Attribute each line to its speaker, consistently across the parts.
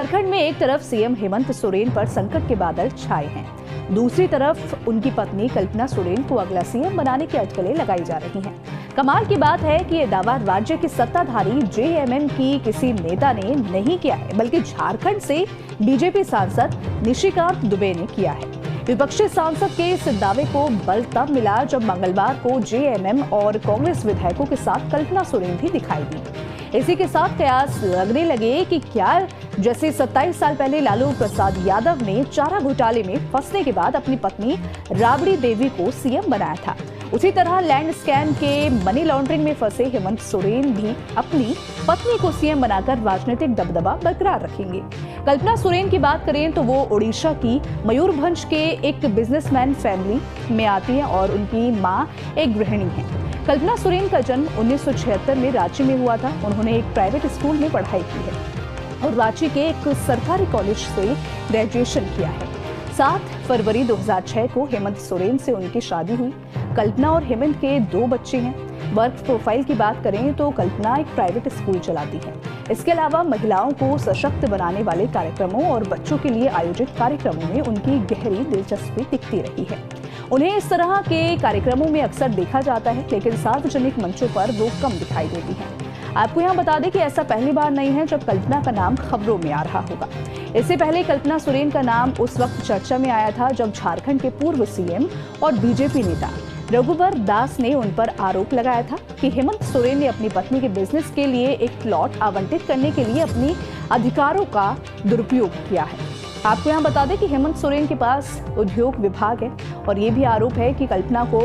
Speaker 1: झारखंड में एक तरफ सीएम हेमंत सोरेन पर संकट के बादल छाए हैं, दूसरी तरफ उनकी पत्नी कल्पना सोरेन को अगला सीएम बनाने की अटकलें लगाई जा रही हैं। कमाल की बात है कि ये दावा राज्य के सत्ताधारी जेएमएम की किसी नेता ने नहीं किया है, बल्कि झारखंड से बीजेपी सांसद निशिकांत दुबे ने किया है। विपक्षी सांसद के इस दावे को बल तब मिला जब मंगलवार को जेएमएम और कांग्रेस विधायकों के साथ कल्पना सोरेन भी दिखाई दी। इसी के साथ कयास लगने लगे कि क्या जैसे 27 साल पहले लालू प्रसाद यादव ने चारा घोटाले में फंसने के बाद अपनी पत्नी राबड़ी देवी को सीएम बनाया था, उसी तरह लैंड स्कैम के मनी लॉन्ड्रिंग में फंसे हेमंत सोरेन भी अपनी पत्नी को सीएम बनाकर राजनीतिक दबदबा बरकरार रखेंगे। कल्पना सोरेन की बात करें तो वो ओडिशा की मयूरभंज के एक बिजनेसमैन फैमिली में आती है और उनकी मां एक गृहिणी है। कल्पना सोरेन का जन्म 1976 में रांची में हुआ था। उन्होंने एक प्राइवेट स्कूल में पढ़ाई की है और रांची के एक सरकारी कॉलेज से ग्रेजुएशन किया है। 7 फरवरी 2006 को हेमंत सोरेन से उनकी शादी हुई। कल्पना और हेमंत के 2 बच्चे हैं। वर्क प्रोफाइल की बात करें तो कल्पना एक प्राइवेट स्कूल चलाती है। इसके अलावा महिलाओं को सशक्त बनाने वाले कार्यक्रमों और बच्चों के लिए आयोजित कार्यक्रमों में उनकी गहरी दिलचस्पी दिखती रही है। उन्हें इस तरह के कार्यक्रमों में अक्सर देखा जाता है, लेकिन सार्वजनिक मंचों पर वो कम दिखाई देती है। आपको यहाँ बता दें कि ऐसा पहली बार नहीं है जब कल्पना का नाम खबरों में आ रहा होगा। इससे पहले कल्पना सोरेन का नाम उस वक्त चर्चा में आया था जब झारखंड के पूर्व सीएम और बीजेपी नेता रघुवर दास ने उन पर आरोप लगाया था कि हेमंत सोरेन ने अपनी पत्नी के बिजनेस के लिए एक प्लॉट आवंटित करने के लिए अपनी अधिकारों का दुरुपयोग किया है। आपको यहाँ बता दें कि हेमंत सोरेन के पास उद्योग विभाग है और ये भी आरोप है कि कल्पना को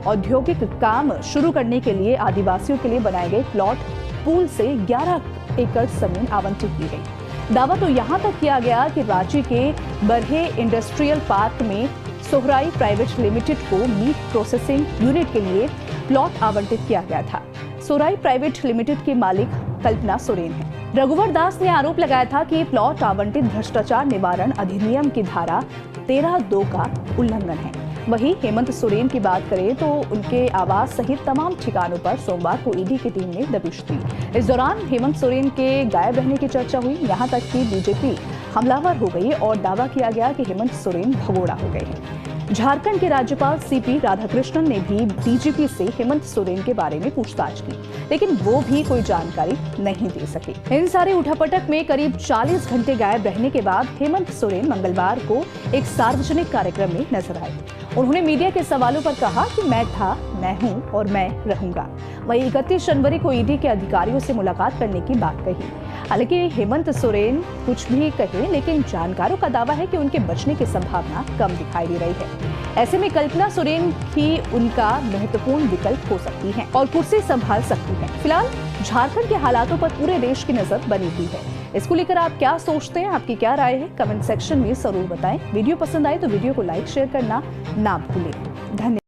Speaker 1: औद्योगिक काम शुरू करने के लिए आदिवासियों के लिए बनाए गए प्लॉट पूल से 11 एकड़ जमीन आवंटित की गई। दावा तो यहाँ तक किया गया कि रांची के बरहे इंडस्ट्रियल पार्क में सोहराई प्राइवेट लिमिटेड को मीट प्रोसेसिंग यूनिट के लिए प्लॉट आवंटित किया गया था। सोहराई प्राइवेट लिमिटेड के मालिक कल्पना सोरेन है। रघुवर दास ने आरोप लगाया था कि प्लॉट आवंटित भ्रष्टाचार निवारण अधिनियम की धारा 13(2) का उल्लंघन है। वहीं हेमंत सोरेन की बात करें तो उनके आवास सहित तमाम ठिकानों पर सोमवार को ईडी की टीम ने दबिश दी। इस दौरान हेमंत सोरेन के गायब रहने की चर्चा हुई, यहाँ तक कि बीजेपी हमलावर हो गई और दावा किया गया कि हेमंत सोरेन भगोड़ा हो गए हैं। झारखंड के राज्यपाल सीपी राधाकृष्णन ने भी डीजीपी से हेमंत सोरेन के बारे में पूछताछ की, लेकिन वो भी कोई जानकारी नहीं दे सके। इन सारे उठापटक में करीब 40 घंटे गायब रहने के बाद हेमंत सोरेन मंगलवार को एक सार्वजनिक कार्यक्रम में नजर आए। उन्होंने मीडिया के सवालों पर कहा कि मैं था, मैं हूं और मैं रहूंगा। वहीं 31 जनवरी को ईडी के अधिकारियों से मुलाकात करने की बात कही। हालांकि हेमंत सोरेन कुछ भी कहे, लेकिन जानकारों का दावा है कि उनके बचने की संभावना कम दिखाई दे रही है। ऐसे में कल्पना सोरेन ही उनका महत्वपूर्ण विकल्प हो सकती हैं और कुर्सी संभाल सकती हैं। फिलहाल झारखंड के हालातों पर पूरे देश की नजर बनी हुई है। इसको लेकर आप क्या सोचते हैं, आपकी क्या राय है, कमेंट सेक्शन में जरूर बताएं। वीडियो पसंद आए तो वीडियो को लाइक शेयर करना ना भूलें। धन्यवाद।